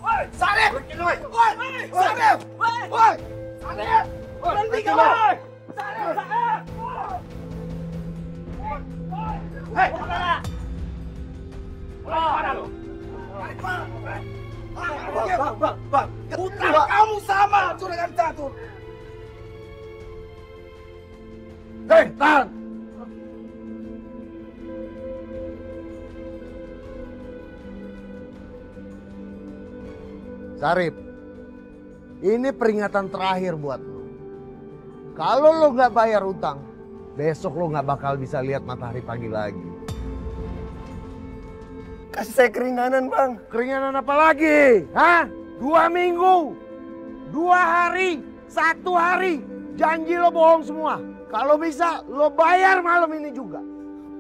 Woi, Sarif! Woi, Sarif! Woi, Sarif! Berhenti kau! Sarif! Hei, mana? Mana lu? Bang, putra kamu sama juragan catur. Hei, tahan! Sarif, ini peringatan terakhir buat lo. Kalau lo nggak bayar utang, besok lo nggak bakal bisa lihat matahari pagi lagi. Kasih saya keringanan, Bang. Keringanan apa lagi? Hah? 2 minggu, 2 hari, 1 hari. Janji lo bohong semua. Kalau bisa, lo bayar malam ini juga.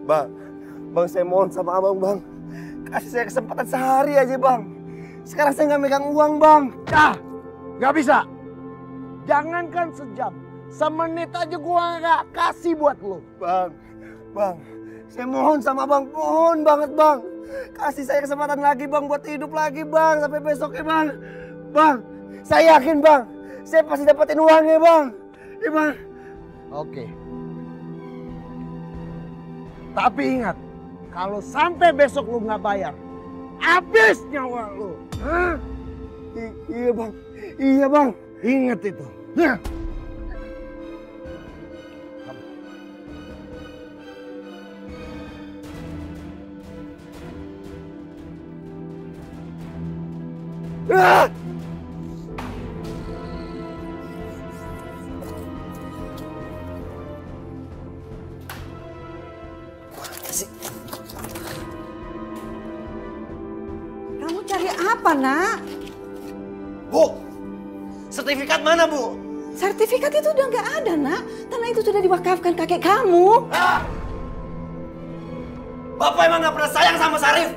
Bang, saya mohon sama abang, Bang. Kasih saya kesempatan sehari aja, Bang. Sekarang saya nggak megang uang, Bang. Nggak bisa. Jangankan sejam, semenit aja gua nggak kasih buat lo. Bang, saya mohon sama Bang, mohon banget, Bang. Kasih saya kesempatan lagi, Bang, buat hidup lagi, Bang. Sampai besok ya, Bang. Bang, saya yakin, Bang. Saya pasti dapetin uangnya, Bang. Ya, Bang. Oke. Tapi ingat, kalau sampai besok lu nggak bayar, habis nyawa lu. Hah? Iya, Bang. Iya, Bang. Ingat itu. Nah. Ah! Kamu cari apa, Nak? Bu, sertifikat mana, Bu? Sertifikat itu udah nggak ada, Nak. Tanah itu sudah diwakafkan kakek kamu. Ah! Bapak emang nggak pernah sayang sama Sarif?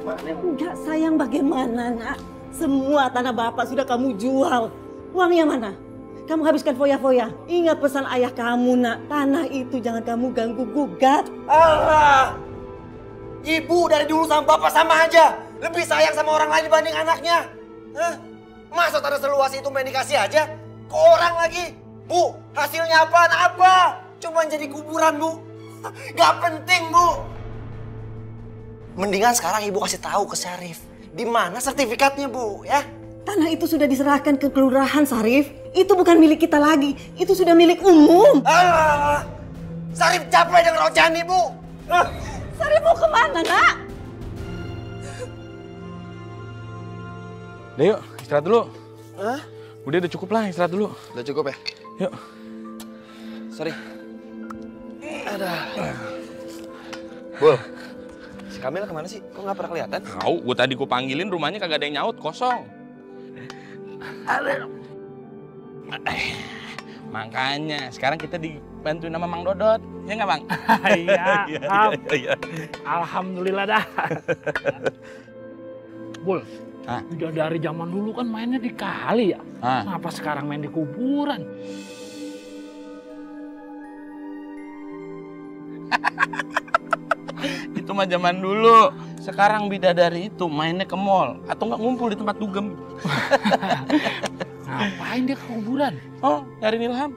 Nggak sayang bagaimana, Nak? Semua tanah Bapak sudah kamu jual. Uangnya mana? Kamu habiskan foya-foya. Ingat pesan ayah kamu, Nak. Tanah itu jangan kamu ganggu-gugat. Allah! Ibu dari dulu sama Bapak sama aja. Lebih sayang sama orang lain dibanding anaknya. Hah? Masa tanah seluas itu main dikasih aja? Ke orang lagi? Bu, hasilnya apaan? Apa? Cuma jadi kuburan, Bu. Gak penting, Bu. Mendingan sekarang Ibu kasih tahu ke Sarif. Di mana sertifikatnya, Bu, ya? Tanah itu sudah diserahkan ke kelurahan, Sarif. Itu bukan milik kita lagi. Itu sudah milik umum. Allah! Sarif capek dengan Rojani, Bu. Sarif mau kemana, Nak? Udah yuk, istirahat dulu. Hah? Udah cukup lah, istirahat dulu. Udah cukup ya? Yuk. Sorry. Aduh. Bul, si Kamil kemana sih? Kok nggak pernah kelihatan? Tahu, gue panggilin rumahnya kagak ada yang nyaut, kosong. Makanya sekarang kita dibantuin sama Mang Dodot, ya nggak Bang? Iya. Alhamdulillah dah. Bul, udah dari zaman dulu kan mainnya di kali ya. Kenapa sekarang main di kuburan? Itu mah zaman dulu. Sekarang bidadari itu mainnya ke mall atau nggak ngumpul di tempat dugem. Ngapain dia ke kuburan? Oh, nyari ilham.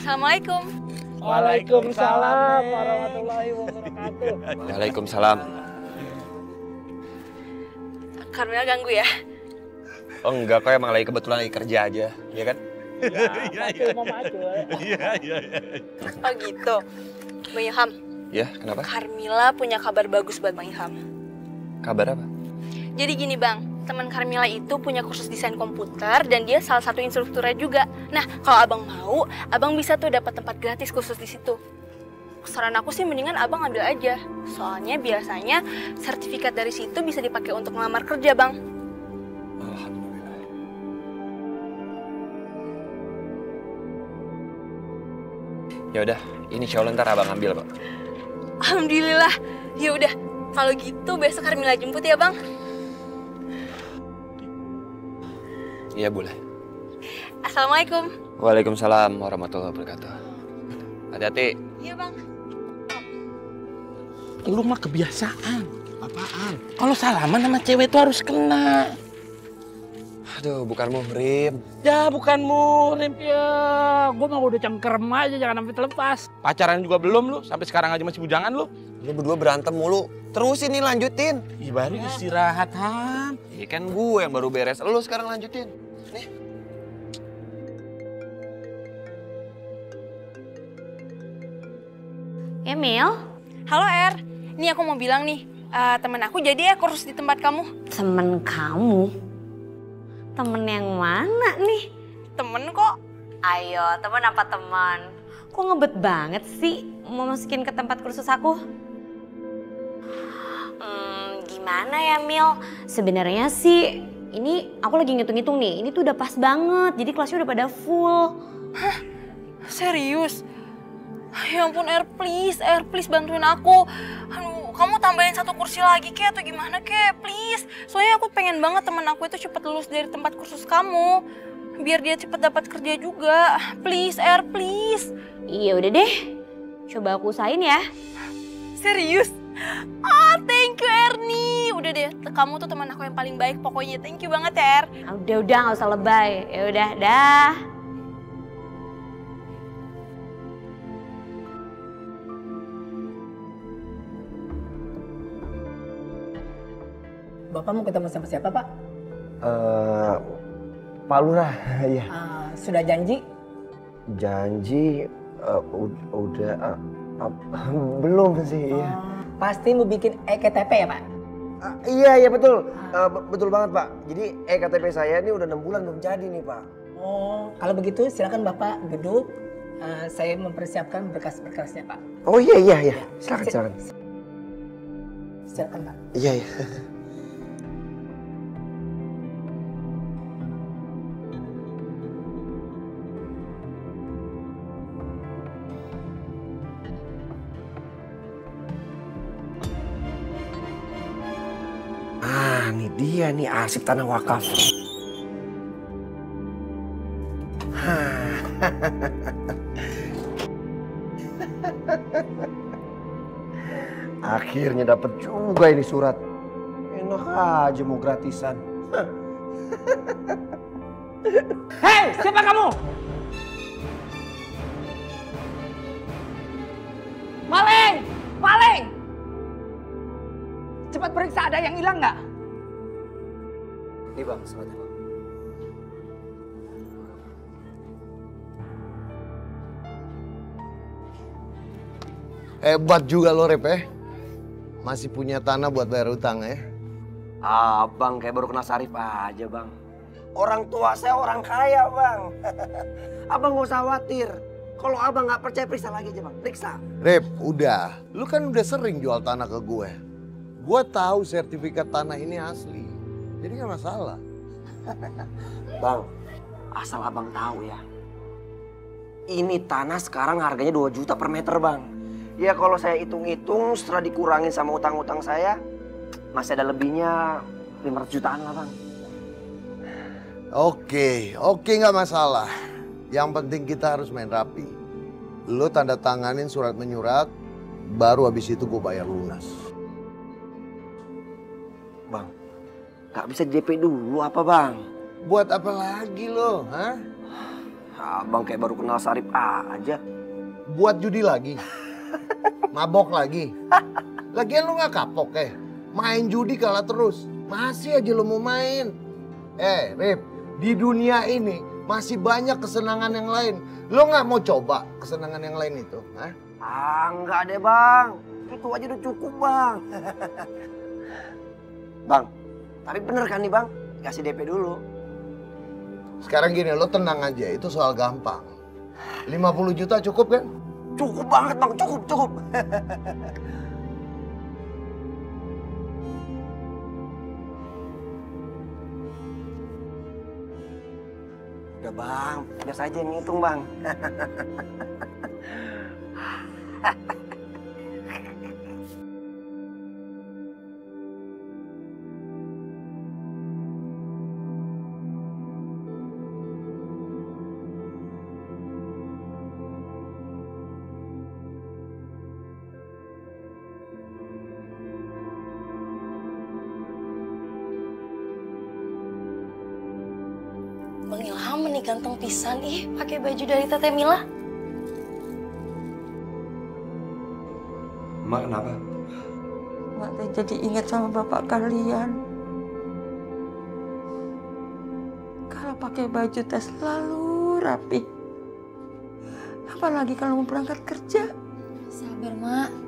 Assalamualaikum. Waalaikumsalam warahmatullahi wabarakatuh. Waalaikumsalam. Karmila ganggu ya? Oh enggak, kok emang lagi kebetulan lagi kerja aja, ya kan? Iya. Oh gitu. Bang Ilham. Ya, kenapa? Karmila punya kabar bagus buat Bang Ilham. Kabar apa? Jadi gini Bang, teman Karmila itu punya kursus desain komputer dan dia salah satu instrukturnya juga. Nah, kalau Abang mau, Abang bisa tuh dapat tempat gratis kursus di situ. Saran aku sih mendingan Abang ambil aja. Soalnya biasanya sertifikat dari situ bisa dipakai untuk ngelamar kerja, Bang. Alhamdulillah. Ya udah, ini insya Allah ntar Abang ambil, Pak. Alhamdulillah. Ya udah, kalau gitu besok Karmila jemput ya, Bang. Iya boleh. Assalamualaikum. Waalaikumsalam warahmatullahi wabarakatuh. Hati-hati. Iya bang. Lu mah kebiasaan. Apaan? Kalau salaman sama cewek itu harus kena. Aduh, bukan muhrim. Ya bukan murim. Ya, gue mah udah cengkerem aja, jangan sampai terlepas. Pacaran juga belum lu, sampai sekarang aja masih bujangan lu. Lu berdua berantem mulu. Terusin nih, lanjutin. Ih, baru istirahat, Ham. Iya kan gue yang baru beres, lu sekarang lanjutin. Nih. Emil? Halo Er, ini aku mau bilang nih, temen aku jadi ya kursus di tempat kamu. Temen kamu? Temen yang mana nih? Temen kok. Ayo, temen apa teman? Kok ngebet banget sih mau masukin ke tempat kursus aku? Gimana ya Mil? Sebenarnya sih ini aku lagi ngitung-ngitung nih. Ini tuh udah pas banget, jadi kelasnya udah pada full. Hah? Serius? Ya ampun Er please bantuin aku. Aduh, kamu tambahin 1 kursi lagi kek atau gimana kek, please. Soalnya aku pengen banget temen aku itu cepet lulus dari tempat kursus kamu. Biar dia cepet dapat kerja juga. Please Er, please. Iya udah deh, coba aku usahain ya. Serius? Ah, thank you Erni. Udah deh, kamu tuh teman aku yang paling baik pokoknya. Thank you banget ya Er. Udah nggak usah lebay. Ya udah, dah. Bapak mau ketemu sama siapa, Pak? Pak Lurah, ya. Sudah janji? Janji udah belum sih. Ya. Pasti mau bikin EKTP ya, Pak? Iya betul. Betul banget, Pak. Jadi EKTP saya ini udah 6 bulan belum jadi nih, Pak. Oh, kalau begitu silakan Bapak duduk. Saya mempersiapkan berkas-berkasnya, Pak. Oh iya. Silakan. Silakan, Pak. Iya. Ini dia nih arsip tanah wakaf. Akhirnya dapat juga ini surat. Enak aja mau gratisan. Hei, siapa kamu? Maling! Cepat periksa ada yang hilang nggak? Nih bang, suratnya bang. Hebat juga lo, Rep, ya. Masih punya tanah buat bayar utang, ya. Abang kayak baru kenal Sarif aja, Bang. Orang tua saya orang kaya, Bang. Abang gak usah khawatir. Kalau abang gak percaya, periksa lagi aja, Bang. Periksa. Rep, udah. Lu kan udah sering jual tanah ke gue. Gue tahu sertifikat tanah ini asli. Jadi gak masalah. Bang, asal abang tahu ya. Ini tanah sekarang harganya 2 juta per meter, Bang. Ya kalau saya hitung-hitung setelah dikurangin sama utang-utang saya, masih ada lebihnya 500 jutaan lah, Bang. Oke nggak masalah. Yang penting kita harus main rapi. Lo tanda tanganin surat menyurat, baru habis itu gue bayar lunas. Bang, nggak bisa DP dulu apa, Bang? Buat apa lagi lo, hah? Abang kayak baru kenal Sarip aja. Buat judi lagi? Mabok lagi? Lagian lu nggak kapok main judi kalah terus. Masih aja lu mau main. Rip, di dunia ini masih banyak kesenangan yang lain. Lu nggak mau coba kesenangan yang lain itu? Hah? Enggak deh, Bang. Itu aja udah cukup, Bang. Bang, tapi bener kan nih, Bang? Kasih DP dulu. Sekarang gini, lo tenang aja. Itu soal gampang. 50 juta cukup kan? Cukup banget, Bang. Cukup. Udah, Bang. Biasa aja yang ngitung, Bang. Bang Ilham nih ganteng pisan. Ih, pakai baju dari Tete Mila. Mak kenapa? Mak teh jadi ingat sama bapak kalian. Kalau pakai baju teh selalu rapi. Apalagi kalau mau berangkat kerja. Sabar, Mak.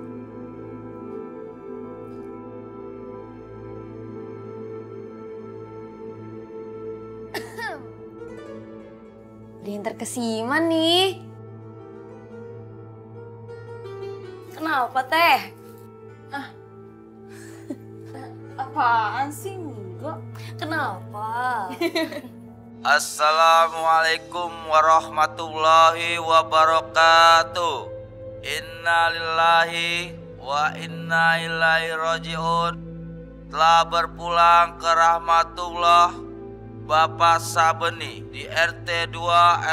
Diantar ke Sima nih. Kenapa, Teh? Ah. Apaan sih? Enggak. Kenapa? Assalamualaikum warahmatullahi wabarakatuh. Inna lillahi wa inna ilaihi raji'un. Telah berpulang ke rahmatullah Bapak Sabeni di RT 2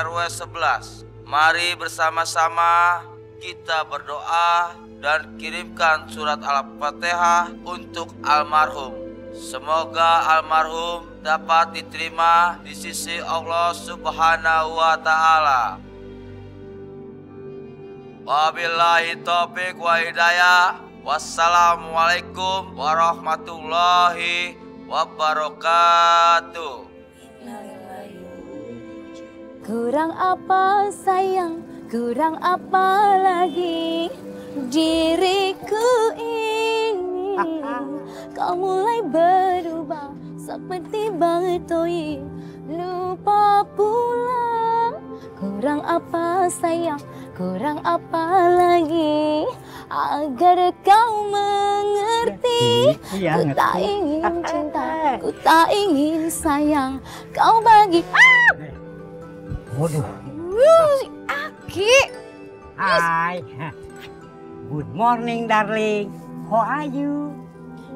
RW 11. Mari bersama-sama kita berdoa dan kirimkan surat Al-Fatihah untuk almarhum. Semoga almarhum dapat diterima di sisi Allah Subhanahu wa Ta'ala. Wabillahi taufiq wa hidayah. Wassalamualaikum warahmatullahi wabarakatuh. Kurang apa sayang, kurang apa lagi diriku ini. Kau mulai berubah seperti batoi, lupa pulang. Kurang apa sayang, kurang apa lagi agar kau mengerti. Ku tak ingin cinta, ku tak ingin sayang kau bagi. Waduh. Si Aki. Hai. Good morning, darling. How are you?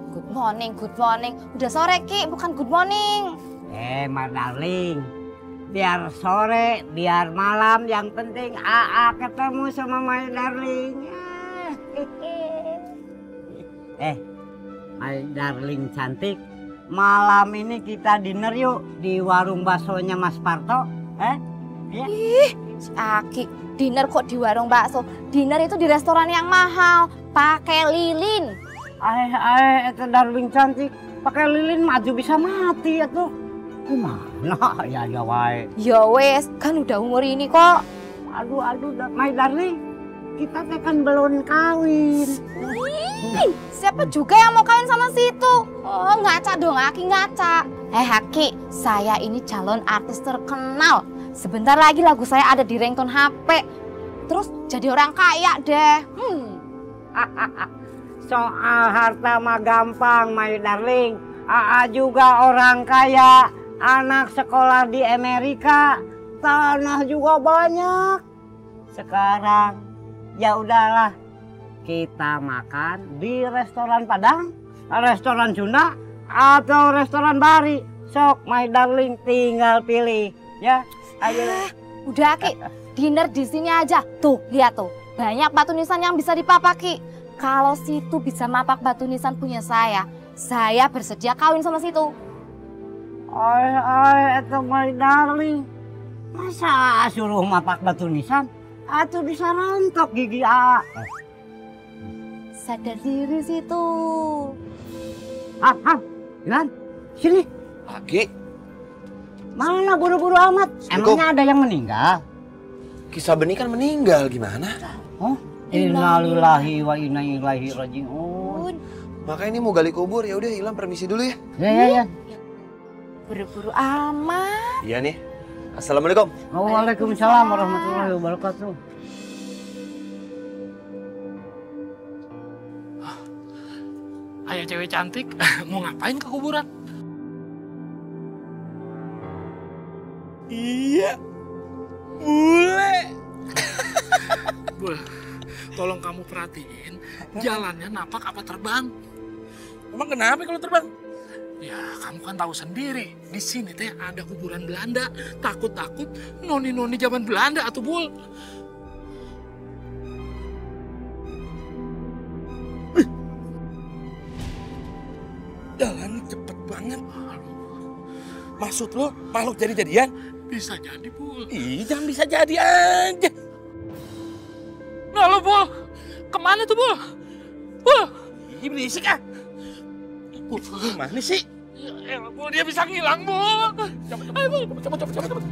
Good morning, good morning. Udah sore, Ki, bukan good morning. My darling. Biar sore, biar malam, yang penting AA ketemu sama my darling. My darling cantik. Malam ini kita dinner yuk di warung baksonya Mas Parto. Ya? Ih, si Aki, dinner kok di warung bakso? Dinner itu di restoran yang mahal, pakai lilin. Itu darling cantik, pakai lilin maju bisa mati ya tuh. Gimana ya wae. Ya wes, kan udah umur ini kok. Aduh, my darling, kita teh kan belum kawin. Siapa juga yang mau kawin sama situ? Oh, ngaca dong, Aki, ngaca. Aki, saya ini calon artis terkenal. Sebentar lagi lagu saya ada di ringtone HP. Terus jadi orang kaya deh. Soal harta mah gampang, my darling. AA juga orang kaya, anak sekolah di Amerika, tanah juga banyak. Sekarang ya udahlah, kita makan di restoran Padang, restoran Sunda, atau restoran Bari. Sok, my darling, tinggal pilih ya. Ayo. Udah, Ki, dinner di sini aja. Tuh, lihat tuh, banyak batu nisan yang bisa dipapaki. Kalau situ bisa mapak batu nisan punya saya bersedia kawin sama situ. Itu my darling. Masa suruh mapak batu nisan? Atau bisa rontok gigi A. Sadar diri situ. Ilan, sini. Aki. Mana buru-buru amat? Emangnya ada yang meninggal? Kisah Beni kan meninggal, gimana? Oh, innalillahi wa inna ilaihi raji'un. Makanya ini mau gali kubur, ya udah Ilham permisi dulu ya. Ya. Buru-buru amat. Iya nih. Assalamualaikum. Waalaikumsalam warahmatullahi wabarakatuh. Ayah cewek cantik, mau ngapain ke kuburan? Iya, bule. Bul, tolong kamu perhatiin jalannya napak apa terbang. Emang kenapa kalau terbang? Ya, kamu kan tahu sendiri, di sini teh ada kuburan Belanda. Takut-takut noni-noni zaman Belanda atuh, Bul. Jalan cepet banget. Maksud lo makhluk jadi-jadian? Bisa jadi, Bul. Ih, jangan bisa jadi aja. Nah lo, Bul. Kemana tuh, Bul? Bul. Ih, berisik ah. Bul, gimana sih? Ya elah, Bul, dia bisa ngilang, Bul. Ayo, Bul. Cepet.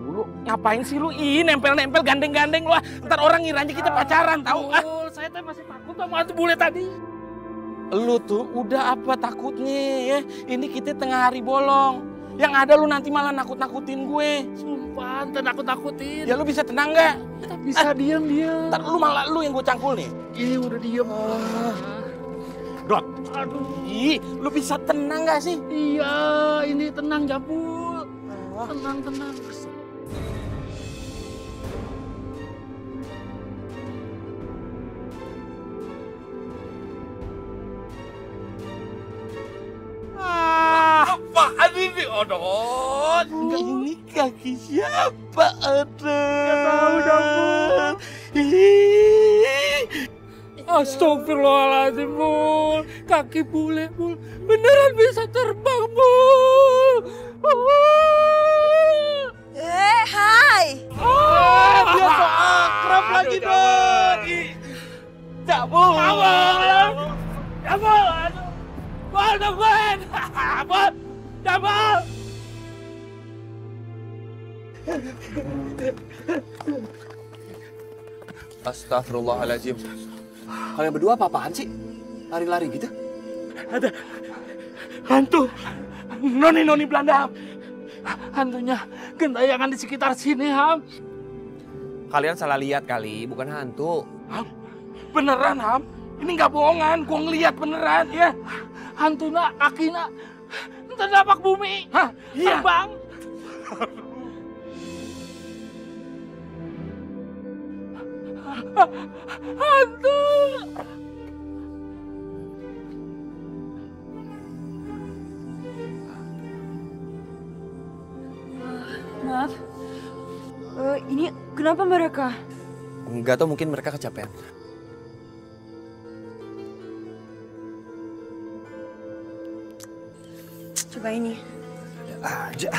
Lu ngapain sih lu? Ih, nempel-nempel gandeng-gandeng lu. Ntar orang ngiranya kita pacaran, tahu ah. Bul, saya teh masih takut sama hantu bule tadi. Lu tuh udah apa takutnya ya? Ini kita tengah hari bolong. Yang ada lu nanti malah nakut-nakutin gue. Sumpah, takut-takutin. Ya lu bisa tenang nggak? Bisa diam. Ntar lu malah lu yang gue cangkul nih. Ih, udah diem. Dot. Aduh. Ih, lu bisa tenang nggak sih? Iya, ini tenang ya, Bul. Tenang. Apaan ini, Odot? Ini kaki siapa, Odot? Gak tahu dah, Bul. Astagfirullahaladzim, Bul. Kaki bule, Bul. Beneran bisa terbang, Bul. Hai. Dia so akrab lagi, Dot. Cabul. Bul, tungguin. Bul, Bul. Astagfirullahaladzim. Kalian berdua apa-apaan sih? Lari-lari gitu? Ada hantu. Noni Belanda, Ham. Hantunya gentayangan di sekitar sini, Ham. Kalian salah lihat kali, bukan hantu. Ham, beneran, Ham. Ini nggak bohongan, gua ngeliat beneran ya. Hantuna, kakina, terdapak bumi. Hah, iya. Terbang. Hantu. Maaf. Ini kenapa mereka? Enggak tahu, mungkin mereka kecapean. Coba ini. Ada aja.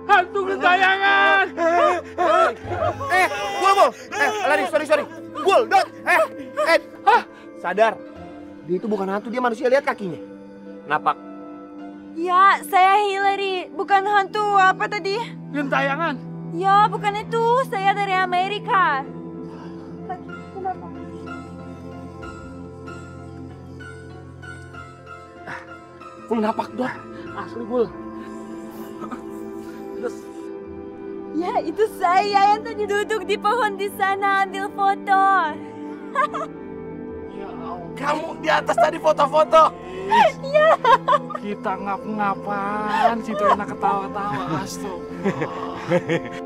Hantu gentayangan. Bul. Lari, sorry. Bul, Dot. Sadar. Dia itu bukan hantu, dia manusia, lihat kakinya. Napak. Ya, saya Hillary, bukan hantu. Apa tadi? Gentayangan. Ya, bukan itu. Saya dari Amerika. Kenapa? Bul, napak, Dot. Asli, Bul. Ya, itu saya yang tadi duduk di pohon di sana ambil foto. Ya Allah. Kamu di atas tadi foto-foto. Iya. Kita ngap-ngapan, situ enak ketawa-tawa. Astagfirullah.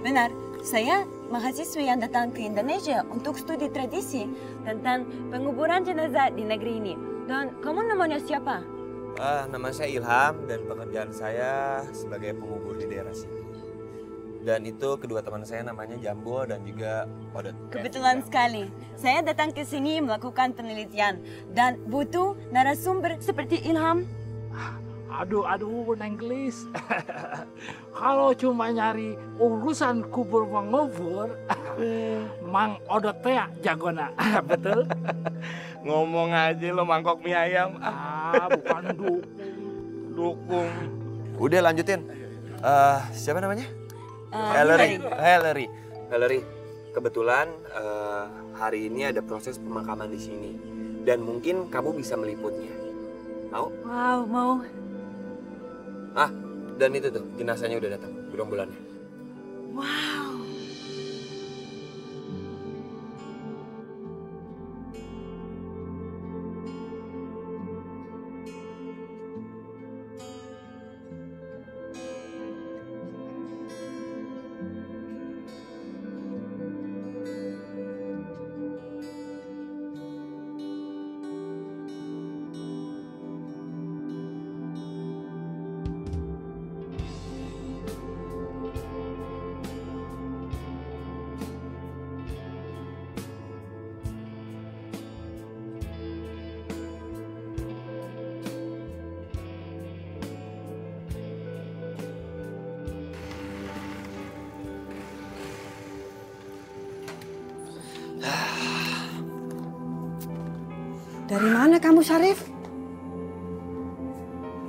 Benar, saya mahasiswa yang datang ke Indonesia untuk studi tradisi tentang penguburan jenazah di negeri ini. Dan kamu namanya siapa? Nama saya Ilham dan pekerjaan saya sebagai pengubur di daerah sini. Dan itu kedua teman saya namanya Jambo dan juga Odot. Kebetulan sekali, saya datang ke sini melakukan penelitian dan butuh narasumber seperti Ilham. Aduh, Neng Gelis. Kalau cuma nyari urusan kubur mengubur, Mang Odot teh jagona. Betul? Ngomong aja lo mangkok mie ayam. Bukan dukung. Udah lanjutin. Siapa namanya? Hillary. Kebetulan hari ini ada proses pemakaman di sini dan mungkin kamu bisa meliputnya. Mau? Wow, mau. Dan itu tuh jenazahnya udah datang, gerombolannya. Wow. Dari mana kamu, Syarif?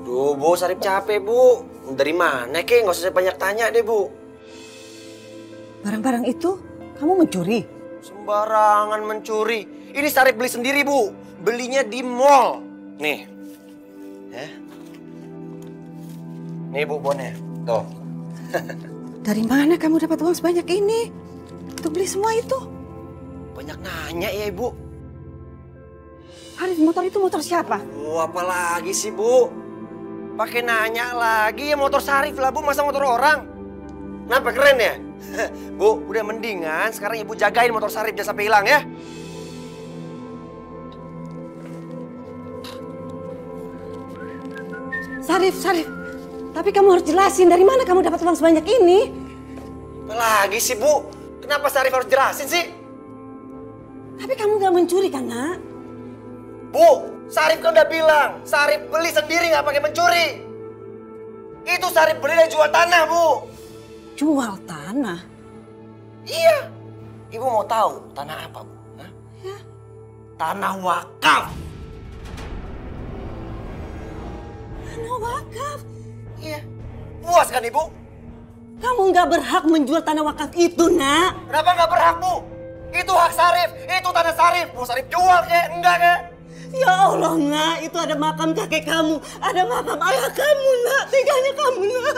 Duh, Bu, Syarif capek, Bu. Dari mana, Kek? Nggak usah banyak tanya deh, Bu. Barang-barang itu kamu mencuri? Sembarangan mencuri. Ini Syarif beli sendiri, Bu. Belinya di mall. Nih. Ya. Nih, Bu, bonnya. Tuh. Dari mana kamu dapat uang sebanyak ini? Untuk beli semua itu? Banyak nanya ya, Ibu. Arif, motor itu motor siapa? Oh, apa lagi sih, Bu? Pakai nanya lagi, ya motor Syarif lah, Bu. Masa motor orang? Kenapa, keren ya? Bu, udah mendingan sekarang Ibu jagain motor Syarif jangan sampai hilang ya. Syarif. Tapi kamu harus jelasin dari mana kamu dapat uang sebanyak ini? Apa lagi sih, Bu? Kenapa Syarif harus jelasin sih? Tapi kamu gak mencuri kan, Nak? Bu, Syarif kan udah bilang, Syarif beli sendiri nggak pakai mencuri. Itu Syarif beli dan jual tanah, Bu. Jual tanah? Iya. Ibu mau tahu tanah apa, Bu? Hah? Ya. Tanah wakaf. Tanah wakaf? Iya. Puas kan, Ibu? Kamu nggak berhak menjual tanah wakaf itu, Nak. Kenapa nggak berhak, Bu? Itu hak Syarif, itu tanah Syarif. Mau Syarif jual kek? Enggak kek? Ya Allah, Nak. Itu ada makam kakek kamu. Ada makam ayah kamu, Nak. Teganya kamu, Nak.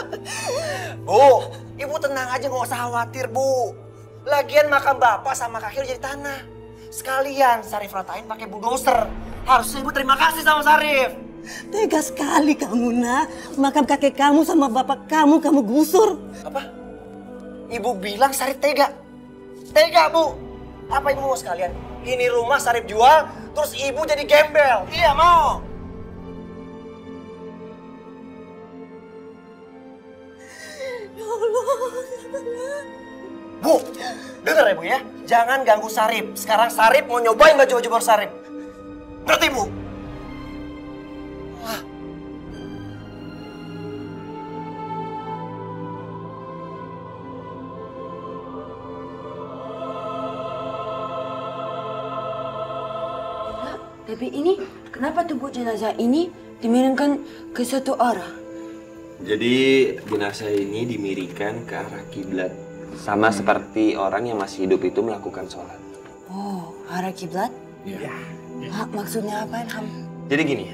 Bu, Ibu tenang aja, nggak usah khawatir, Bu. Lagian makam bapak sama kakek udah jadi tanah. Sekalian Syarif ratain pakai bulldozer. Harusnya Ibu terima kasih sama Syarif. Tega sekali kamu, Nak. Makam kakek kamu sama bapak kamu gusur. Apa? Ibu bilang Syarif tega? Tega, Bu. Apa Ibu mau sekalian? Ini rumah Syarif jual, terus Ibu jadi gembel. Iya, mau. Ya Allah. Bu, denger ya, Bu ya. Jangan ganggu Syarif. Sekarang Syarif mau nyobain baju-baju baru Syarif. Ngerti, Bu? Wah. Tapi ini, kenapa tubuh jenazah ini dimiringkan ke satu arah? Jadi jenazah ini dimiringkan ke arah kiblat. Sama seperti orang yang masih hidup itu melakukan sholat. Oh, arah kiblat? Iya. Maksudnya apa, Ilham? Jadi gini,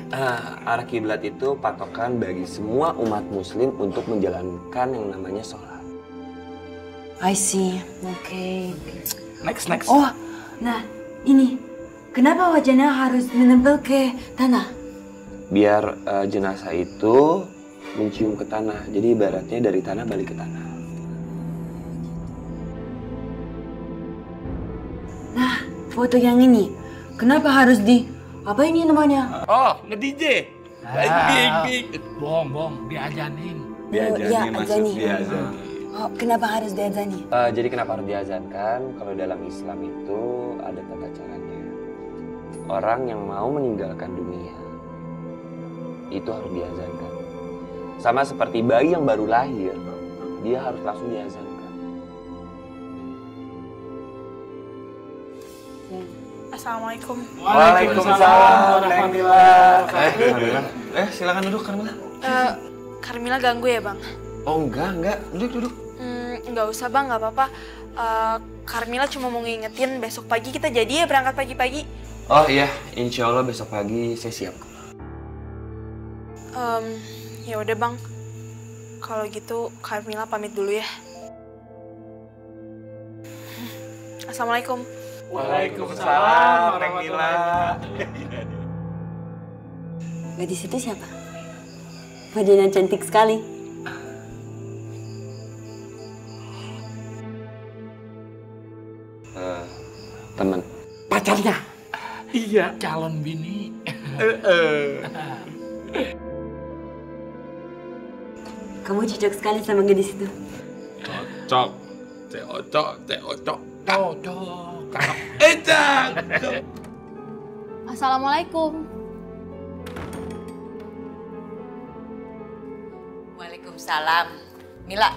arah kiblat itu patokan bagi semua umat muslim untuk menjalankan yang namanya sholat. I see, oke. Next. Oh, nah ini. Kenapa wajahnya harus menempel ke tanah? Biar jenazah itu mencium ke tanah. Jadi ibaratnya dari tanah balik ke tanah. Nah, foto yang ini. Kenapa harus apa ini namanya? Oh, nge-DJ. Bing. Bohong, diajanin. Diajanin, maksud diazanin. Oh, kenapa harus diazani? Jadi kenapa harus diazankan? Kalau dalam Islam itu ada tata caranya. Orang yang mau meninggalkan dunia itu harus diazankan. Sama seperti bayi yang baru lahir, dia harus langsung diazankan. Assalamualaikum. Waalaikumsalam, Carmila. Silakan duduk, Carmila. Carmila ganggu ya, Bang? Oh enggak. Duduk. Nggak usah, Bang, nggak apa-apa. Carmila cuma mau ngingetin besok pagi kita jadi ya berangkat pagi-pagi. Oh iya, insya Allah besok pagi saya siap. Ya udah, Bang. Kalau gitu Carmila pamit dulu ya. Assalamualaikum. Waalaikumsalam, Neng Mila. Gadis itu siapa? Wajahnya cantik sekali. Teman. Pacarnya? Iya, calon bini. Kamu cocok sekali sama gadis itu. Cocok. Assalamualaikum. Waalaikumsalam. Mila.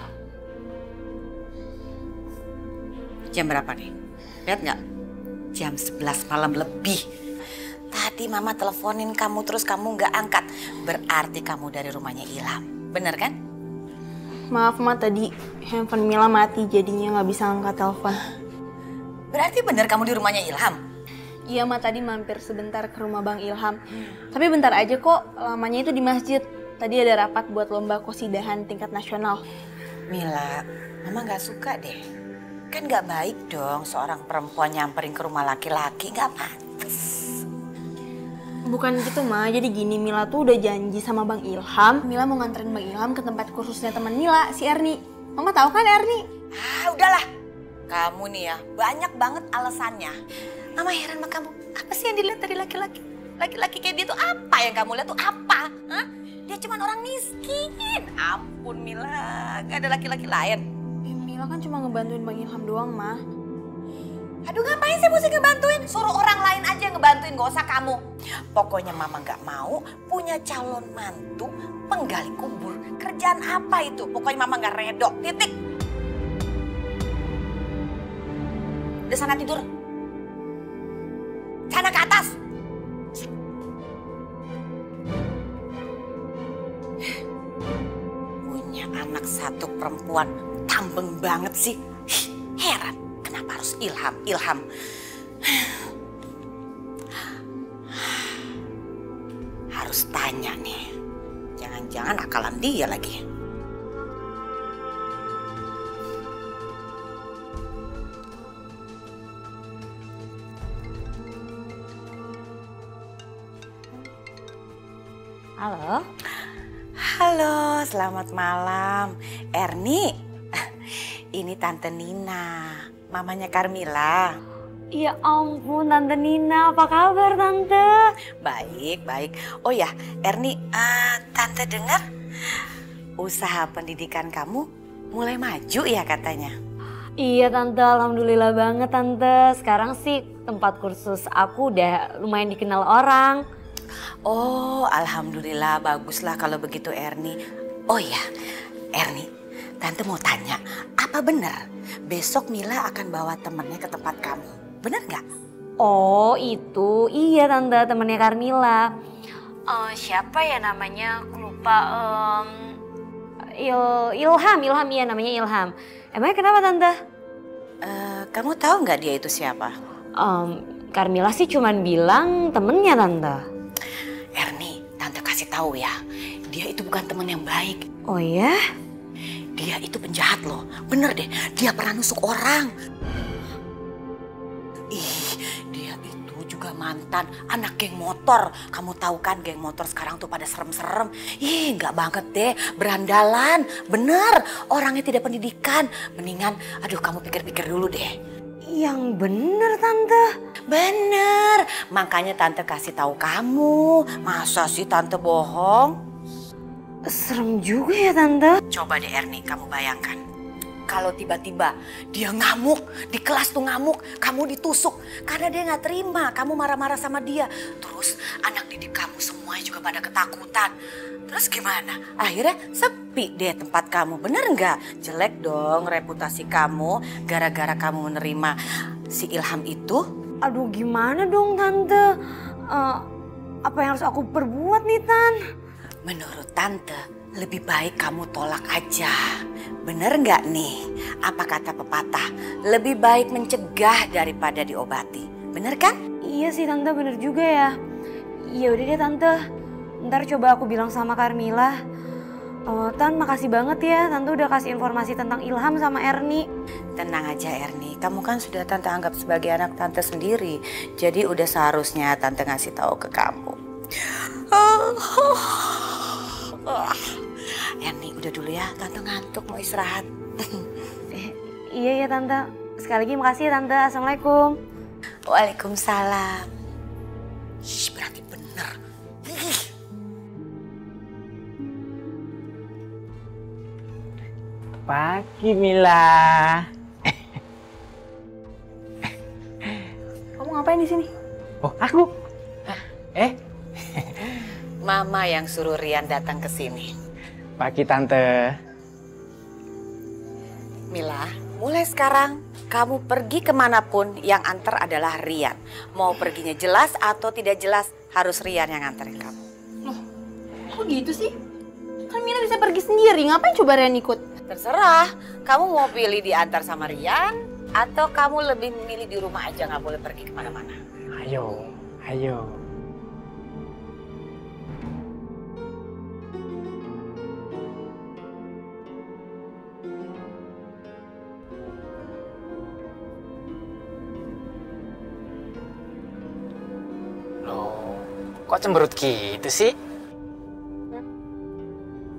Jam berapa nih? Lihat nggak? Jam 11 malam lebih. Tadi Mama teleponin kamu terus kamu nggak angkat. Berarti kamu dari rumahnya Ilham. Bener kan? Maaf Ma, tadi handphone Mila mati jadinya nggak bisa angkat telepon. Berarti bener kamu di rumahnya Ilham? Iya Ma, tadi mampir sebentar ke rumah Bang Ilham. Tapi bentar aja kok, lamanya itu di masjid. Tadi ada rapat buat lomba qosidahan tingkat nasional. Mila, Mama nggak suka deh. Kan nggak baik dong seorang perempuan nyamperin ke rumah laki-laki, nggak pantas. Bukan gitu Ma, jadi gini, Mila tuh udah janji sama Bang Ilham. Mila mau nganterin Bang Ilham ke tempat kursusnya teman Mila, si Erni. Mama tahu kan Erni? Ah udahlah, kamu nih ya banyak banget alasannya. Mama heran sama kamu, apa sih yang dilihat dari laki-laki? Laki-laki kayak dia tuh apa yang kamu lihat tuh apa? Hah? Dia cuma orang miskin. Ampun Mila, gak ada laki-laki lain. Mila kan cuma ngebantuin Bang Ilham doang Ma. Aduh ngapain sih mesti ngebantuin? Suruh orang lain aja yang ngebantuin, gak usah kamu. Pokoknya Mama gak mau punya calon mantu penggali kubur. Kerjaan apa itu? Pokoknya Mama gak redo, titik. Udah sana tidur. Sana ke atas. Punya anak satu perempuan, tambeng banget sih. Heran. Kenapa harus Ilham? Harus tanya nih. Jangan-jangan akalan dia lagi. Halo. Halo, selamat malam. Erni, ini Tante Nina. Mamanya Carmila. Ya ampun Tante Nina, apa kabar Tante? Baik. Oh ya, Erni, Tante dengar usaha pendidikan kamu mulai maju ya katanya? Iya Tante, alhamdulillah banget Tante. Sekarang sih tempat kursus aku udah lumayan dikenal orang. Oh, alhamdulillah, baguslah kalau begitu Erni. Oh ya, Erni, Tante mau tanya, apa benar besok Mila akan bawa temennya ke tempat kamu? Bener nggak? Oh itu, iya Tante, temennya Carmila. Siapa ya namanya? Aku lupa. Ilham, iya namanya Ilham. Emangnya kenapa Tante? Kamu tahu nggak dia itu siapa? Carmila sih cuman bilang temennya Tante. Erni, Tante kasih tahu ya, dia itu bukan teman yang baik. Oh ya? Dia itu penjahat loh, bener deh, dia pernah nusuk orang. Ih, dia itu juga mantan anak geng motor. Kamu tahu kan geng motor sekarang tuh pada serem-serem. Ih, nggak banget deh, berandalan. Bener, orangnya tidak pendidikan. Mendingan, aduh kamu pikir-pikir dulu deh. Yang bener Tante. Bener, makanya Tante kasih tahu kamu. Masa sih Tante bohong? Serem juga ya Tante. Coba deh Erni, kamu bayangkan. Kalau tiba-tiba dia ngamuk, di kelas tuh ngamuk, kamu ditusuk. Karena dia gak terima, kamu marah-marah sama dia. Terus anak didik kamu semuanya juga pada ketakutan. Terus gimana? Akhirnya sepi deh tempat kamu, bener nggak? Jelek dong reputasi kamu gara-gara kamu menerima si Ilham itu. Aduh gimana dong Tante? Apa yang harus aku perbuat nih Tan? Menurut Tante, lebih baik kamu tolak aja. Bener nggak nih? Apa kata pepatah? Lebih baik mencegah daripada diobati. Bener kan? Iya sih Tante, bener juga ya. Ya udah deh Tante. Ntar coba aku bilang sama Carmila. Tan, makasih banget ya Tante udah kasih informasi tentang Ilham sama Erni. Tenang aja Erni, kamu kan sudah Tante anggap sebagai anak Tante sendiri. Jadi udah seharusnya Tante ngasih tahu ke kamu. Erni udah dulu ya, Tante ngantuk mau istirahat. Iya ya Tante, sekali lagi makasih ya Tante. Assalamualaikum. Waalaikumsalam. Shh, berarti bener. Pagi Mila. Kamu ngapain di sini? Oh, aku. Mama yang suruh Rian datang ke sini. Pagi Tante. Mila, mulai sekarang kamu pergi kemanapun yang antar adalah Rian. Mau perginya jelas atau tidak jelas, harus Rian yang anterin kamu. Loh, kok gitu sih? Kan Mila bisa pergi sendiri, ngapain coba Rian ikut? Terserah, kamu mau pilih diantar sama Rian atau kamu lebih memilih di rumah aja nggak boleh pergi kemana-mana? Ayo, ayo. Loh, kok cemberut gitu sih?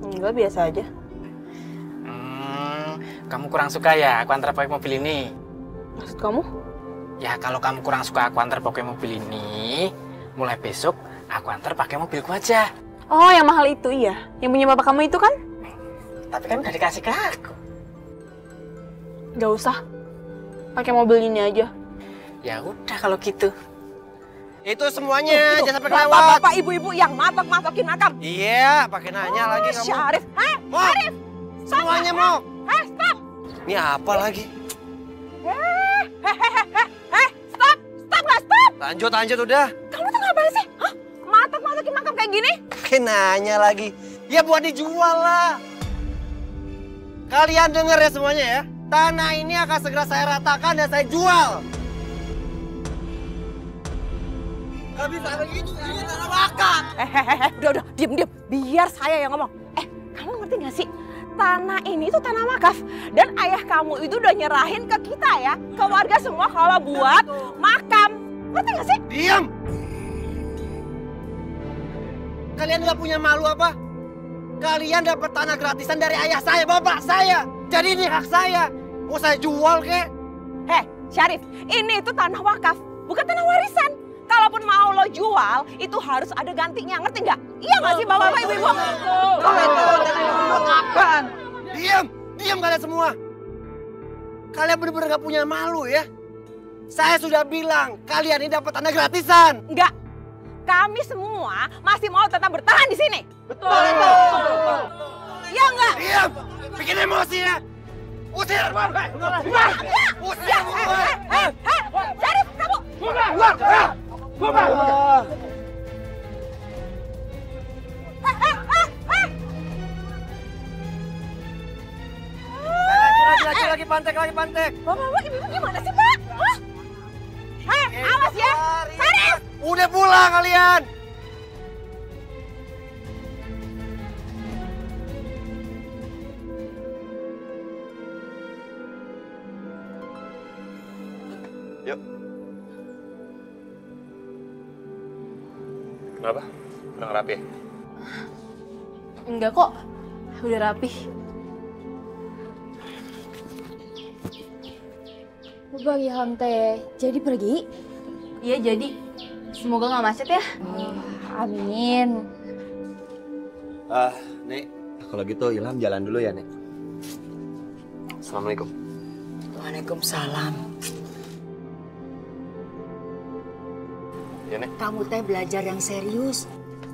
Enggak, biasa aja. Kamu kurang suka ya aku antar pakai mobil ini? Maksud kamu? Ya kalau kamu kurang suka aku antar pakai mobil ini, mulai besok aku antar pakai mobilku aja. Oh, yang mahal itu iya? Yang punya bapak kamu itu kan? Tapi kan udah dikasih ke aku. Gak usah. Pakai mobil ini aja. Ya udah kalau gitu. Itu semuanya, jangan sampai kelewat. Bapak-bapak, ibu-ibu yang matok-matokin makam. Iya, pakai nanya lagi kamu. Syarif, Syarif! Semuanya mau. Stop! Ini apa lagi? Stop! Stop gak stop? Lanjut udah. Kamu tuh ngapain sih? Hah? Matok-matokin makam kayak gini? Pakai nanya lagi. Ya buat dijual lah. Kalian denger ya semuanya ya. Tanah ini akan segera saya ratakan dan saya jual. Gak bisa begitu, ini tanah wakaf. Udah, diem. Biar saya yang ngomong. Kamu ngerti gak sih? Tanah ini tuh tanah wakaf. Dan ayah kamu itu udah nyerahin ke kita ya. Ke warga semua kalau buat makam. Ngerti gak sih? Diam! Kalian gak punya malu apa? Kalian dapat tanah gratisan dari ayah saya, bapak saya. Jadi ini hak saya. Mau saya jual kek? Syarif, ini itu tanah wakaf. Bukan tanah warisan. Kalaupun mau lo jual, itu harus ada gantinya, ngerti nggak? Iya nggak sih bapak-bapak, ibu-ibu? Diam kalian semua. Kalian bener-bener gak punya malu ya? Saya sudah bilang, kalian ini dapat tanah gratisan. Enggak, kami semua masih mau tetap bertahan di sini. Betul. Iya enggak? Diam, bikin emosi ya. Usir! Usir! Syarif, kamu! Lagi pantek. Bapak, ibu gimana sih, Pak? Awas ya! Syarif! Udah pulang kalian! Yuk. Kenapa? Udah ngerapi? Enggak kok, udah rapi. Bapak Ilham teh jadi pergi? Iya jadi. Semoga nggak macet ya. Amin. Nek, kalau gitu Ilham jalan dulu ya, Nek. Assalamualaikum. Waalaikumsalam. Ya, Nek. Kamu teh belajar yang serius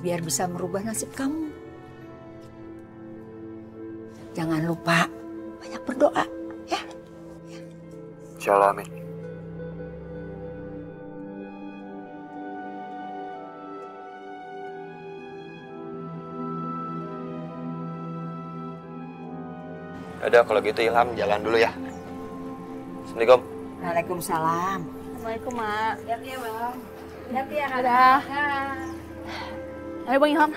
biar bisa merubah nasib kamu. Jangan lupa banyak berdoa ya. Insyaallah, amin. Udah kalau gitu Ilham jalan dulu ya. Assalamualaikum. Waalaikumsalam. Assalamualaikum, Mak. Hati ya, Bang. Hati ya, Dadah. Ayo Bang Ilham.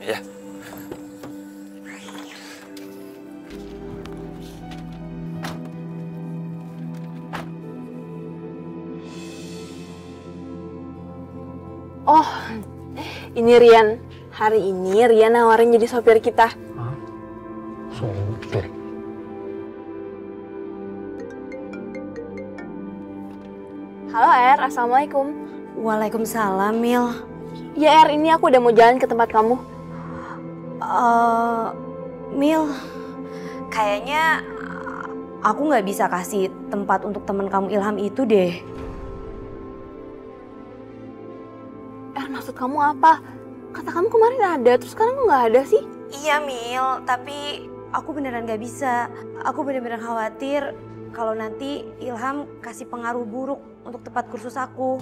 Iya. Oh, ini Rian. Hari ini Rian nawarin jadi sopir kita. Sopir? Halo Er, Assalamualaikum. Waalaikumsalam, Mil. Ya Er, ini aku udah mau jalan ke tempat kamu. Mil, kayaknya aku nggak bisa kasih tempat untuk teman kamu Ilham itu deh. Maksud kamu apa? Kata kamu kemarin ada, terus sekarang nggak ada sih? Iya Mil, tapi aku beneran gak bisa. Aku bener-bener khawatir kalau nanti Ilham kasih pengaruh buruk untuk tempat kursus aku.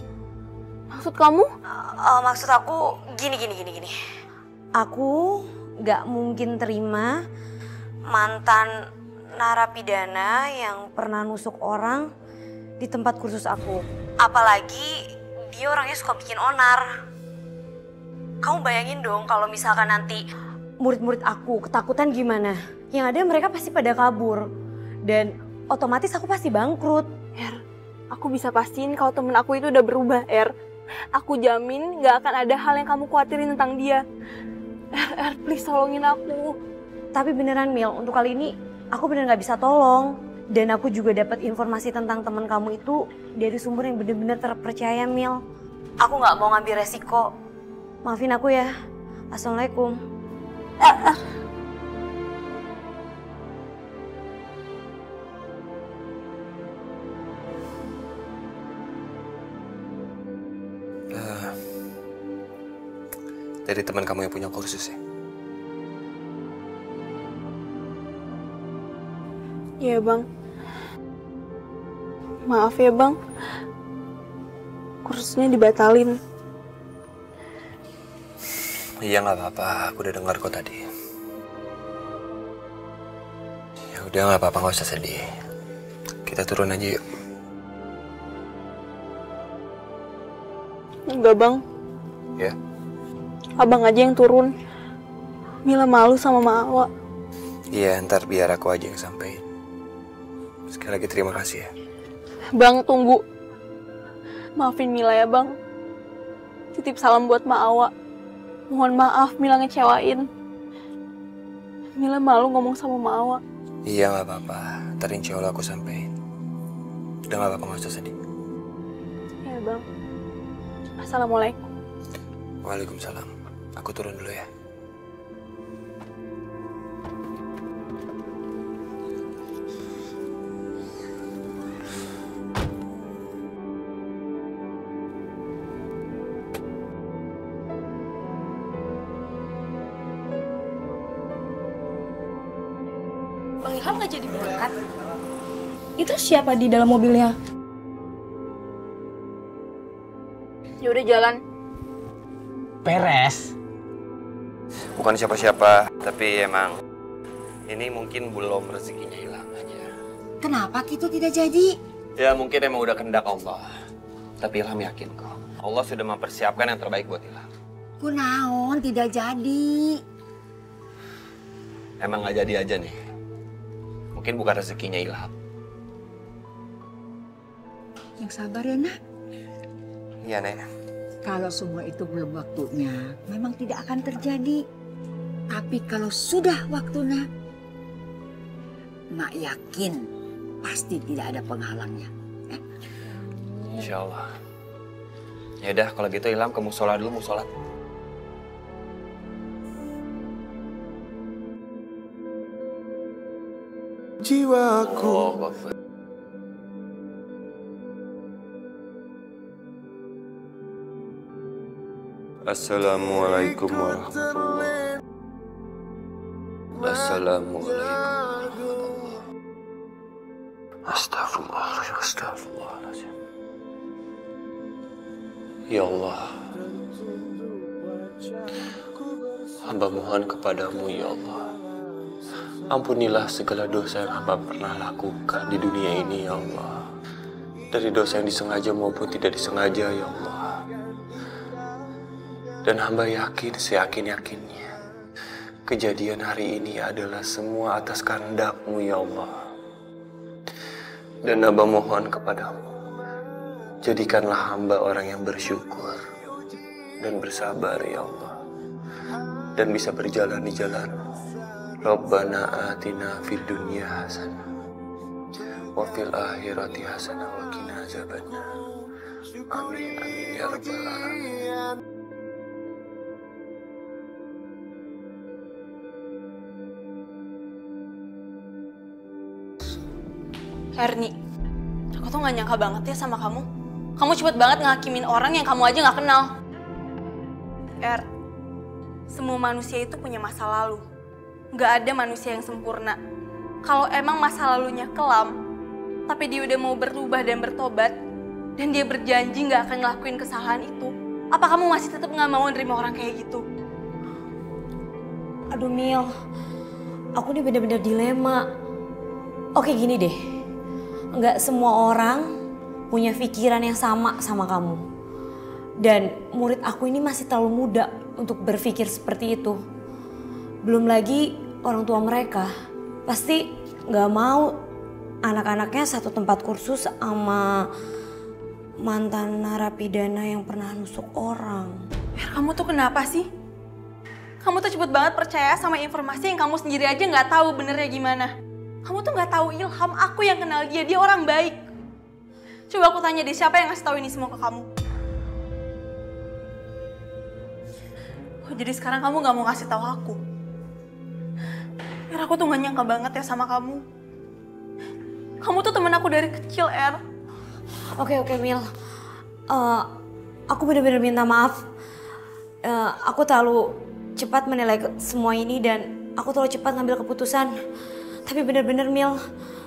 Maksud kamu? Maksud aku gini. Aku gak mungkin terima mantan narapidana yang pernah nusuk orang di tempat kursus aku. Apalagi dia orangnya suka bikin onar. Kamu bayangin dong kalau misalkan nanti murid-murid aku ketakutan gimana? Yang ada mereka pasti pada kabur. Dan otomatis aku pasti bangkrut. Aku bisa pastiin kalau temen aku itu udah berubah, Aku jamin gak akan ada hal yang kamu khawatirin tentang dia. Please tolongin aku. Tapi beneran Mil, untuk kali ini aku bener gak bisa tolong. Dan aku juga dapat informasi tentang teman kamu itu dari sumber yang bener-bener terpercaya, Mil. Aku gak mau ngambil resiko. Maafin aku ya. Assalamualaikum. Dari teman kamu yang punya kursus ya? Iya bang. Maaf ya bang. Kursusnya dibatalin. Iya nggak apa-apa, aku udah dengar kok tadi. Ya udah nggak apa-apa, nggak usah sedih. Kita turun aja yuk. Enggak bang. Ya. Abang aja yang turun. Mila malu sama Maawa. Iya, ntar biar aku aja yang sampein. Sekali lagi terima kasih ya. Bang, tunggu. Maafin Mila ya bang. Titip salam buat Maawa. Mohon maaf Mila ngecewain. Mila malu ngomong sama Maawa. Iya nggak apa-apa, ntar insya Allah aku sampein. Udah nggak apa-apa, nggak usah sedih. Ya bang. Assalamualaikum. Waalaikumsalam. Aku turun dulu ya. Bang Ilham nggak jadi berangkat? Itu siapa di dalam mobilnya? Ya udah jalan. Beres. Bukan siapa-siapa, tapi emang ini mungkin belum rezekinya hilang aja. Kenapa gitu tidak jadi? Ya mungkin emang udah kehendak Allah. Tapi Ilham yakin kok, Allah sudah mempersiapkan yang terbaik buat Ilham. Kunaon tidak jadi. Emang nggak jadi aja nih. Mungkin bukan rezekinya Ilham. Yang sabar ya nak. Iya Nek. Kalau semua itu belum waktunya, memang tidak akan terjadi. Tapi kalau sudah waktunya, Mak yakin pasti tidak ada penghalangnya. Insya Allah. Ya udah kalau gitu Ilham ke musola dulu, mau sholat. Jiwaku. Oh, Assalamualaikum warahmatullahi wabarakatuh. Assalamualaikum. Astagfirullahaladzim. Ya Allah, hamba mohon kepadamu ya Allah. Ampunilah segala dosa yang hamba pernah lakukan di dunia ini ya Allah. Dari dosa yang disengaja maupun tidak disengaja ya Allah. Dan hamba yakin, seyakin-yakinnya, kejadian hari ini adalah semua atas kehendak-Mu ya Allah. Dan hamba mohon kepadamu, jadikanlah hamba orang yang bersyukur dan bersabar ya Allah. Dan bisa berjalan di jalan Rabbana atina fid dunya hasanah wa fil akhirati hasanah wa qina azabannar. Amin amin ya rabbal alamin. Erni, aku tuh gak nyangka banget ya sama kamu. Kamu cepet banget ngehakimin orang yang kamu aja gak kenal. Semua manusia itu punya masa lalu. Nggak ada manusia yang sempurna. Kalau emang masa lalunya kelam, tapi dia udah mau berubah dan bertobat, dan dia berjanji nggak akan ngelakuin kesalahan itu, apa kamu masih tetap nggak mau nerima orang kayak gitu? Aduh Mil, aku ini bener-bener dilema. Oke gini deh, nggak semua orang punya pikiran yang sama kamu. Dan murid aku ini masih terlalu muda untuk berpikir seperti itu. Belum lagi orang tua mereka pasti nggak mau anak-anaknya satu tempat kursus sama mantan narapidana yang pernah nusuk orang. Kamu tuh kenapa sih? Kamu tuh cepet banget percaya sama informasi yang kamu sendiri aja nggak tahu benernya gimana. Kamu tuh nggak tahu Ilham, aku yang kenal dia orang baik. Coba aku tanya deh, siapa yang ngasih tahu ini semua ke kamu? Oh, jadi sekarang kamu nggak mau ngasih tahu aku? Aku tuh gak nyangka banget ya sama kamu. Kamu tuh temen aku dari kecil, Oke Mil, aku bener-bener minta maaf. Aku terlalu cepat menilai semua ini dan aku terlalu cepat ngambil keputusan. Tapi bener-bener Mil,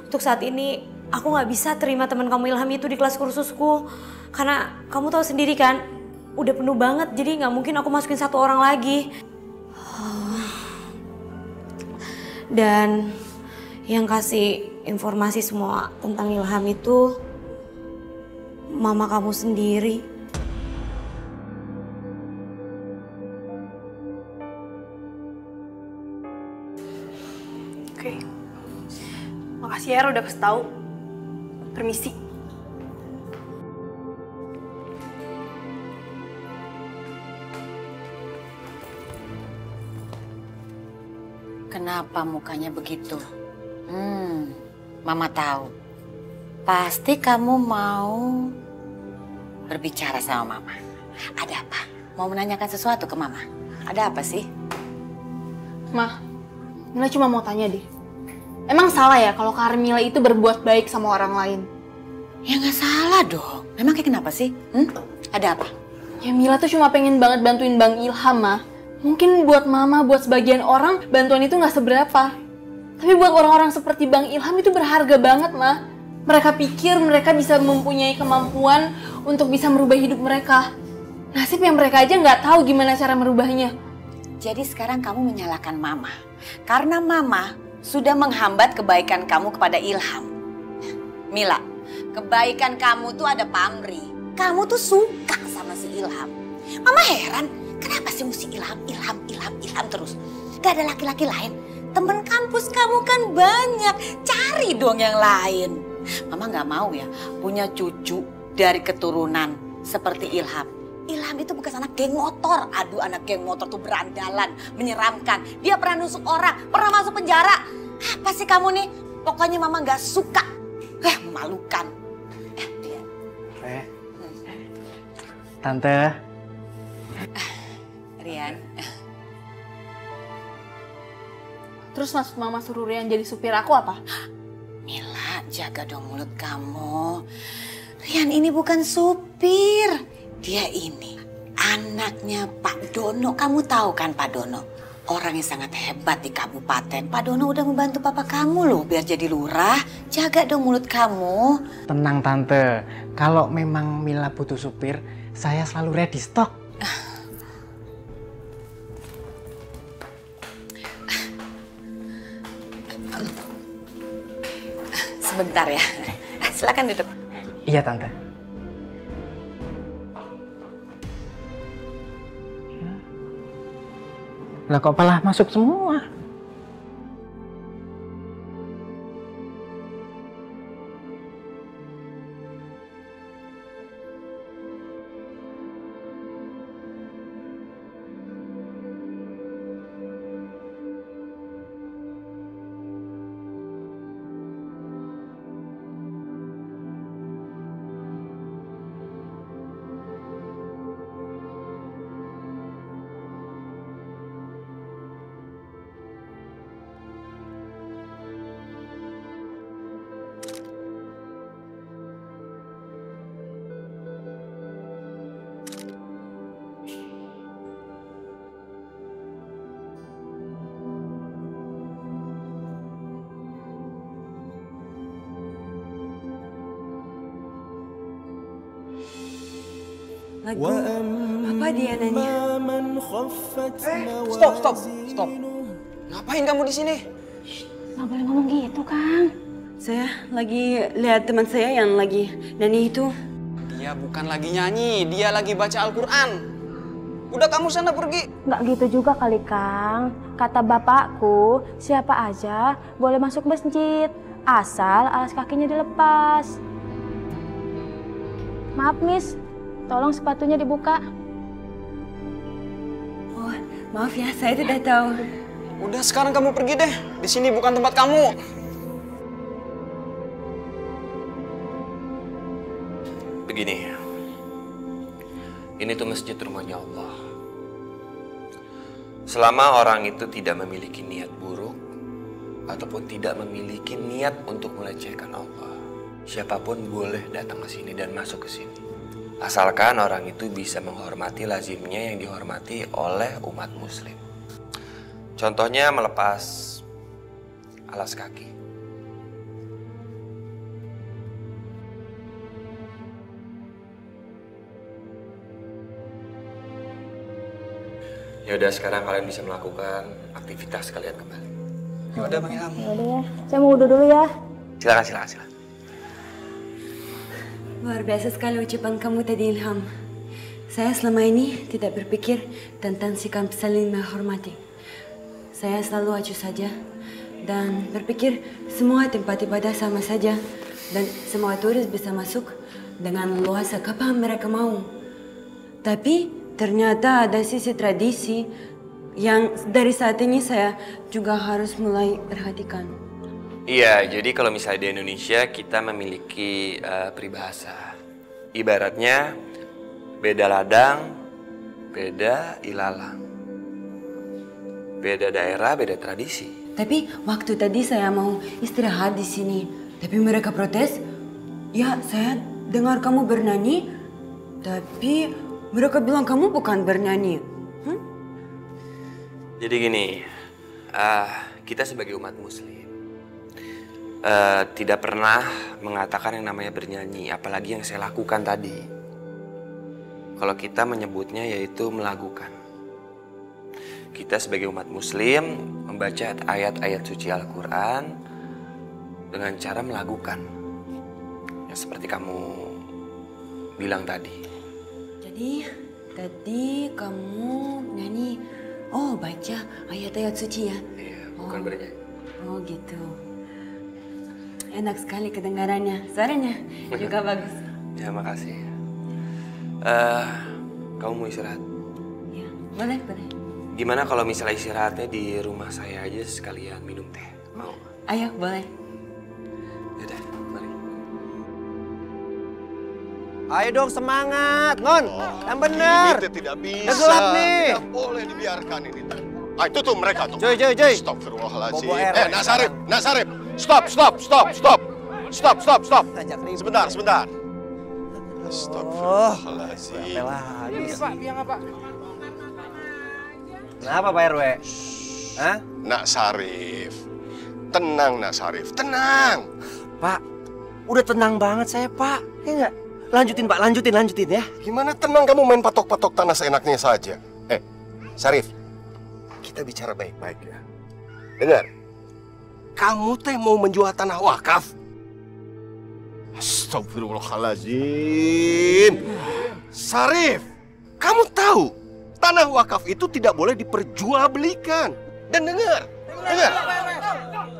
untuk saat ini aku gak bisa terima teman kamu Ilham itu di kelas kursusku. Karena kamu tahu sendiri kan, udah penuh banget, jadi gak mungkin aku masukin satu orang lagi. Dan yang kasih informasi semua tentang Ilham itu mama kamu sendiri. Oke. Makasih ya udah kasih tahu. Permisi. Kenapa mukanya begitu? Mama tahu. Pasti kamu mau berbicara sama Mama. Ada apa? Mau menanyakan sesuatu ke Mama? Ada apa sih? Ma, Mila cuma mau tanya deh. Emang salah ya kalau Carmila itu berbuat baik sama orang lain? Ya nggak salah dong. Memang kayak kenapa sih? Ada apa? Ya Mila tuh cuma pengen banget bantuin Bang Ilham, Ma. Mungkin buat Mama, buat sebagian orang, bantuan itu nggak seberapa. Tapi buat orang-orang seperti Bang Ilham itu berharga banget, Ma. Mereka pikir mereka bisa mempunyai kemampuan untuk bisa merubah hidup mereka. Nasib yang mereka aja nggak tahu gimana cara merubahnya. Jadi sekarang kamu menyalahkan Mama. Karena Mama sudah menghambat kebaikan kamu kepada Ilham. Mila, kebaikan kamu tuh ada pamrih. Kamu tuh suka sama si Ilham. Mama heran. Kenapa sih mesti Ilham terus? Gak ada laki-laki lain. Temen kampus kamu kan banyak. Cari dong yang lain. Mama gak mau ya punya cucu dari keturunan seperti Ilham. Ilham itu bekas anak geng motor. Aduh, anak geng motor tuh berandalan, menyeramkan. Dia pernah nusuk orang, pernah masuk penjara. Apa sih kamu nih? Pokoknya Mama gak suka. Memalukan. Tante. Rian. Terus maksud Mama suruh Rian jadi supir aku apa? Mila, jaga dong mulut kamu. Rian ini bukan supir. Dia ini anaknya Pak Dono. Kamu tahu kan Pak Dono? Orang yang sangat hebat di kabupaten. Pak Dono udah membantu papa kamu loh biar jadi lurah. Jaga dong mulut kamu. Tenang Tante, kalau memang Mila butuh supir, saya selalu ready stok. Sebentar ya, silakan duduk. Iya Tante. Lah kok malah masuk semua? Lagu apa dia nanya? Stop. Ngapain kamu di sini? Nggak boleh ngomong gitu, Kang. Saya lagi lihat teman saya yang lagi nyanyi itu. Dia bukan lagi nyanyi, dia lagi baca Al-Quran. Udah kamu sana pergi. Nggak gitu juga kali, Kang. Kata bapakku, siapa aja boleh masuk masjid, asal alas kakinya dilepas. Maaf, Miss. Tolong sepatunya dibuka. Oh, maaf ya, saya tidak tahu. Udah sekarang kamu pergi deh. Di sini bukan tempat kamu. Begini, ini tuh masjid rumahnya Allah. Selama orang itu tidak memiliki niat buruk ataupun tidak memiliki niat untuk melecehkan Allah, siapapun boleh datang ke sini dan masuk ke sini. Asalkan orang itu bisa menghormati lazimnya yang dihormati oleh umat muslim. Contohnya melepas alas kaki. Ya udah, sekarang kalian bisa melakukan aktivitas kalian kembali. Ya udah Bang Ilham. Ya udah ya. Saya mau wudhu dulu ya. Silakan. Luar biasa sekali ucapan kamu tadi, Ilham. Saya selama ini tidak berpikir tentang sikap saling menghormati. Saya selalu acuh saja dan berpikir semua tempat ibadah sama saja dan semua turis bisa masuk dengan luasa kapan mereka mau. Tapi ternyata ada sisi tradisi yang dari saat ini saya juga harus mulai perhatikan. Iya, jadi kalau misalnya di Indonesia kita memiliki peribahasa. Ibaratnya beda ladang, beda ilalang. Beda daerah, beda tradisi. Tapi waktu tadi saya mau istirahat di sini, tapi mereka protes. Ya, saya dengar kamu bernyanyi, tapi mereka bilang kamu bukan bernyanyi. Jadi gini, kita sebagai umat muslim tidak pernah mengatakan yang namanya bernyanyi, apalagi yang saya lakukan tadi. Kalau kita menyebutnya yaitu melakukan. Kita sebagai umat muslim membaca ayat-ayat suci Al-Quran dengan cara melakukan. Yang seperti kamu bilang tadi. Jadi tadi kamu nyanyi, baca ayat-ayat suci ya? Iya, bukan bernyanyi. Oh gitu. Enak sekali kedengarannya, suaranya juga bagus. Ya, makasih. Kamu mau istirahat? Ya, boleh. Gimana kalau misalnya istirahatnya di rumah saya aja sekalian minum teh? Mau? Ayo, boleh. Yaudah, mari. Ayo dong semangat, Ngon. Yang bener. Ini tidak bisa. Udah gelap nih. Tidak boleh dibiarkan ini. Ah, itu tuh mereka tuh. Joy. Astagfirullahaladzim. Nak Sarif. Stop. Sebentar. Astagfirullahaladzim. Lagi. Pak, biang apa? Kenapa Pak RW? Hah? Nak Sarif. Tenang, Nak Sarif. Tenang. Pak, udah tenang banget saya, Pak. Ya enggak? Lanjutin, Pak. Lanjutin ya. Gimana tenang kamu main patok-patok tanah seenaknya saja? Sarif. Kita bicara baik-baik ya. Dengar. Kamu teh mau menjual tanah wakaf? Astagfirullahaladzim. Sarif, kamu tahu tanah wakaf itu tidak boleh diperjualbelikan. Dan dengar.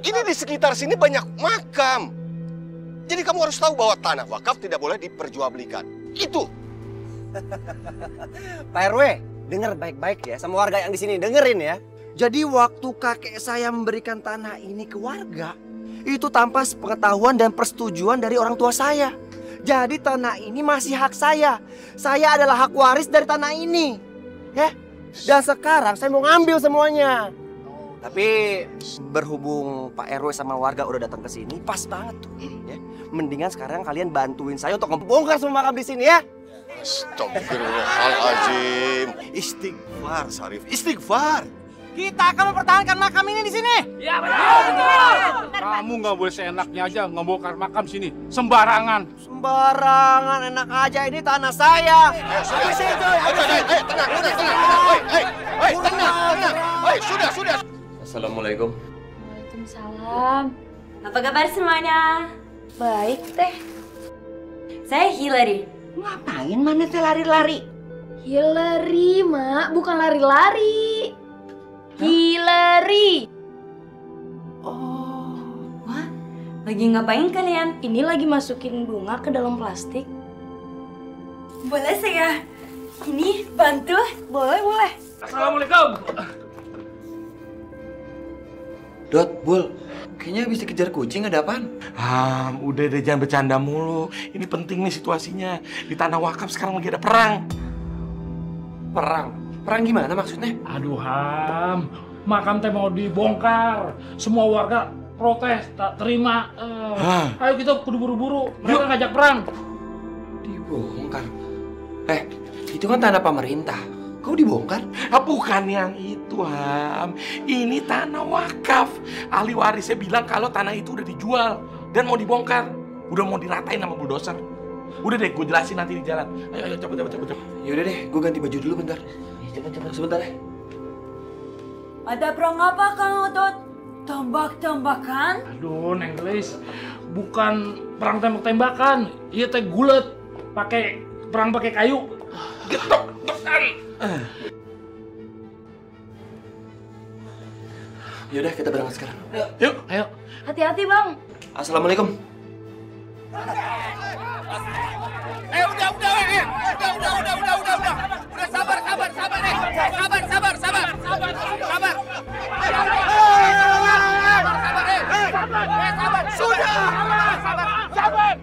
Ini di sekitar sini banyak makam. Jadi kamu harus tahu bahwa tanah wakaf tidak boleh diperjualbelikan. Itu. Pak RW, dengar baik-baik ya sama warga yang di sini, dengerin ya. Jadi waktu kakek saya memberikan tanah ini ke warga, itu tanpa sepengetahuan dan persetujuan dari orang tua saya. Jadi tanah ini masih hak saya. Saya adalah hak waris dari tanah ini. Ya. Dan sekarang saya mau ngambil semuanya. Tapi berhubung Pak RW sama warga udah datang ke sini, pas banget tuh. Ya. Mendingan sekarang kalian bantuin saya untuk ngebongkar semua makam di sini ya. Astagfirullahaladzim. Istighfar, Sarif. Istighfar. Kita akan mempertahankan makam ini di sini. Iya betul. Kamu nggak boleh seenaknya aja ngebongkar makam sini, sembarangan. Sembarangan, enak aja, ini tanah saya. Sudah. Assalamualaikum. Waalaikumsalam. Apa kabar semuanya? Baik, Teh. Saya Hillary. Ngapain Mami teh lari-lari? Hillary, Mak, bukan lari-lari. Hillary. Oh, wah, lagi ngapain kalian? Ini lagi masukin bunga ke dalam plastik. Boleh saya ini bantu? Boleh. Assalamualaikum. Dot, Bul, kayaknya habis dikejar kucing, ada apaan? Udah deh, jangan bercanda mulu. Ini penting nih situasinya. Di tanah wakaf sekarang lagi ada perang. Perang? Perang gimana maksudnya? Aduh Ham, makam teh mau dibongkar. Semua warga protes, tak terima. Ayo kita kudu buru-buru, mereka ngajak perang. Dibongkar? Itu kan tanah pemerintah. Kau dibongkar? Bukan yang itu, Ham. Ini tanah wakaf. Ahli warisnya bilang kalau tanah itu udah dijual dan mau dibongkar. Udah mau diratain sama bulldozer. Udah deh, gue jelasin nanti di jalan. Ayo, cepet. Yaudah deh, gue ganti baju dulu bentar. Cepet, sebentar ya. Ada perang apa, Kang Otot? Tembak-tembakan? Aduh, Neng Gelis, bukan perang tembak-tembakan. Iya teh gulet, perang pakai kayu. Getok-getokan. Yaudah, kita berangkat sekarang. Yuk, ayo. Hati-hati, Bang. Assalamualaikum. Udah sabar nih. Sabar.